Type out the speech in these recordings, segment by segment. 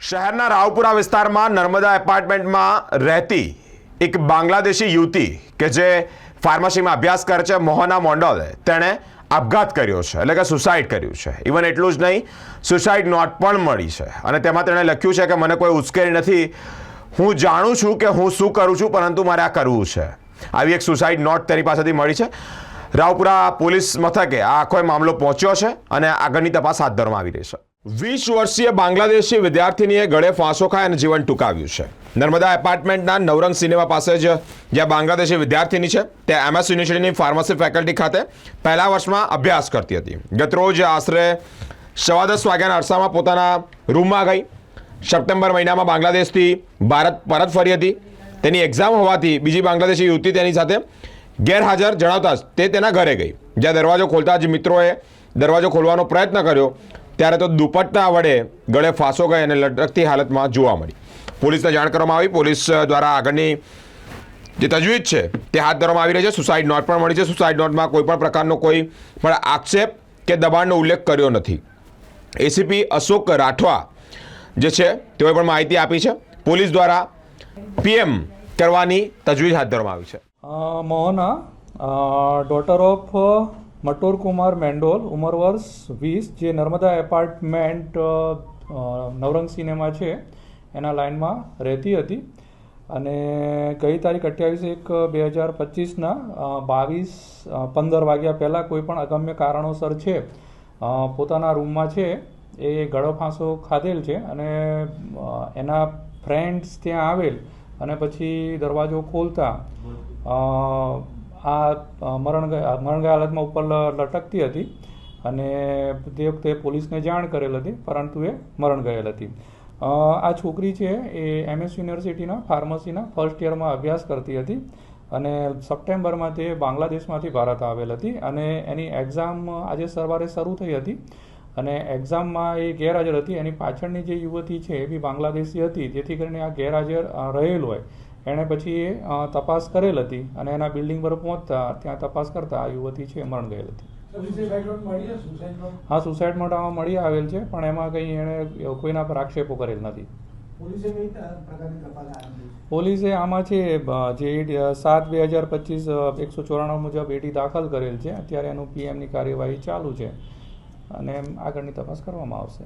શહેરના રાવપુરા વિસ્તારમાં નર્મદા એપાર્ટમેન્ટમાં રહેતી એક બાંગ્લાદેશી યુવતી કે જે ફાર્મસીમાં અભ્યાસ કરે છે, મોહના મોન્ડોલે, તેણે આપઘાત કર્યો છે, એટલે કે સુસાઇડ કર્યું છે। ઇવન એટલું જ નહીં, સુસાઇડ નોટ પણ મળી છે અને તેમાં તેણે લખ્યું છે કે મને કોઈ ઉશ્કેરણી નથી, હું જાણું છું કે હું શું કરું છું, પરંતુ મારે આ કરવું છે। આવી એક સુસાઇડ નોટ તેની પાસેથી મળી છે। રાવપુરા પોલીસ મથકે આ આખો મામલો પહોંચ્યો છે અને આગળની તપાસ હાથ ધરવામાં આવી રહી છે। 20 વર્ષીય બાંગ્લાદેશી વિદ્યાર્થીનીએ ગળે ફાંસો ખાઈ અને જીવન ટૂંકાવ્યું છે। નર્મદા એપાર્ટમેન્ટના નવરંગ સિનેમા પાસે જ જ્યાં બાંગ્લાદેશી વિદ્યાર્થીની છે તે MS યુનિવર્સિટીની ફાર્મસી ફેકલ્ટી ખાતે પહેલા વર્ષમાં અભ્યાસ કરતી હતી। ગતરોજ આશરે 10:15 વાગ્યાના અરસામાં પોતાના રૂમમાં ગઈ। સપ્ટેમ્બર મહિનામાં બાંગ્લાદેશથી ભારત પરત ફરી હતી। તેની એક્ઝામ હોવાથી બીજી બાંગ્લાદેશી યુવતી તેની સાથે ગેરહાજર જણાવતા જ તે તેના ઘરે ગઈ। જ્યાં દરવાજો ખોલતા જ મિત્રોએ દરવાજો ખોલવાનો પ્રયત્ન કર્યો ત્યારે તો દુપટ્ટા વડે ગળે ફાંસો ગઈ અને લટકતી હાલતમાં જોવા મળી। પોલીસને જાણ કરવામાં આવી। પોલીસ દ્વારા આગળની જે તજવીજ છે તે હાથ ધરવામાં આવી રહી છે। સુસાઇડ નોટ પણ મળી છે। સુસાઇડ નોટમાં કોઈ પણ પ્રકારનો કોઈ પણ આક્ષેપ કે દબાણનો ઉલ્લેખ કર્યો નથી। ACP અશોક રાઠવા જે છે તેઓએ પણ માહિતી આપી છે। પોલીસ દ્વારા PM કરવાની તજવીજ હાથ ધરવામાં આવી છે। મોહના ડોટર ઓફ મટોર કુમાર મેન્ડોલ, ઉંમર વર્ષ 20, જે નર્મદા એપાર્ટમેન્ટ નવરંગ સિનેમા છે એના લાઇનમાં રહેતી હતી અને ગઈ તારીખ 28/1/2025ના 22:15 વાગ્યા પહેલાં કોઈ પણ અગમ્ય કારણોસર છે પોતાના રૂમમાં છે એ ગળો ફાંસો ખાધેલ છે અને એના ફ્રેન્ડ્સ ત્યાં આવેલ અને પછી દરવાજો ખોલતા મરણ ગઈ હાલતમાં ઉપર લટકતી હતી અને તે વખતે પોલીસને જાણ કરેલ હતી, પરંતુ એ મરણ ગયેલ હતી। આ છોકરી છે એ MS યુનિવર્સિટીના ફાર્મસીના ફર્સ્ટ યરમાં અભ્યાસ કરતી હતી અને સપ્ટેમ્બરમાં તે બાંગ્લાદેશમાંથી ભારત આવેલ હતી અને એની એક્ઝામ આજે સવારે શરૂ થઈ હતી અને એક્ઝામમાં એ ગેરહાજર હતી। એની પાછળની જે યુવતી છે એ બી બાંગ્લાદેશી હતી, જેથી કરીને આ ગેરહાજર રહેલ હોય એણે પછી એ તપાસ કરેલ હતી અને એના બિલ્ડિંગ પર પહોંચતા ત્યાં તપાસ કરતા આ યુવતી છે મરણ ગયેલ હતી। હા, સુસાઇડ નોટ આમાં મળી આવેલ છે, પણ એમાં કંઈ એણે કોઈના પર આક્ષેપો કરેલ નથી। પોલીસે આમાં છે જે 7/2025 194 મુજબ AD દાખલ કરેલ છે। અત્યારે એનું PMની કાર્યવાહી ચાલુ છે અને આગળની તપાસ કરવામાં આવશે।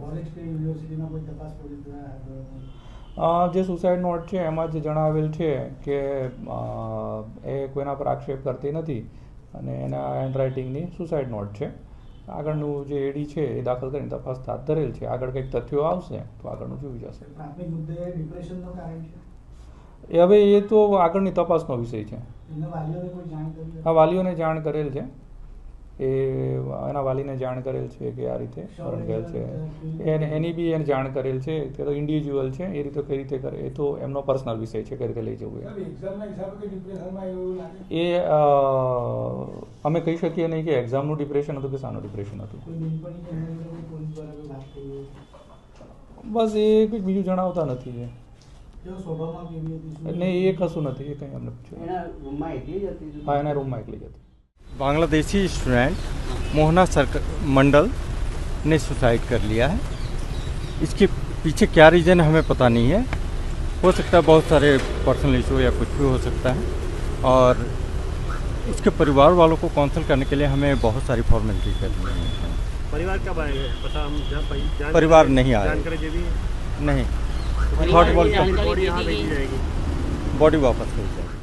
જે સુસાઇડ નોટ છે એમાં જે જણાવેલ છે કે એ કોઈના પર આક્ષેપ કરતી નથી અને એના હેન્ડરાઇટિંગની સુસાઇડ નોટ છે। આગળનું જે AD છે એ દાખલ કરીને તપાસ હાથ ધરેલ છે। આગળ કંઈક તથ્યો આવશે તો આગળનું જોઈ જશે। એ હવે એ તો આગળની તપાસનો વિષય છે। હા, વાલીઓને જાણ કરેલ છે, એ એના વાલીને જાણ કરેલ છે કે આ રીતે મરણ ગયેલ છે, એની બી એને જાણ કરેલ છે કે તો ઇન્ડિવિજ્યુઅલ છે, એ રીતે કઈ રીતે કરે એ તો એમનો પર્સનલ વિષય છે, કઈ રીતે લઈ જવું એ અમે કહી શકીએ નહીં કે એક્ઝામનું ડિપ્રેશન હતું કે શાનું ડિપ્રેશન હતું। બસ એ કંઈક બીજું જણાવતા નથી નહીં, એ કશું નથી, એ કંઈ અમને પૂછ્યું। હા, એના રૂમમાં એકલી જ હતી। बांग्लादेशी स्टूडेंट मोहना मंडल ने सुसाइड कर लिया है। इसके पीछे क्या रीज़न हमें पता नहीं है। हो सकता है बहुत सारे पर्सनल इशू या कुछ भी हो सकता है और उसके परिवार वालों को काउंसिल करने के लिए हमें बहुत सारी फॉर्मेलिटी करनी है। परिवार कब आएगा पता? हम परिवार नहीं आया, नहीं, बॉडी यहाँ भेजी जाएगी, बॉडी वापस भेजी जाएगी।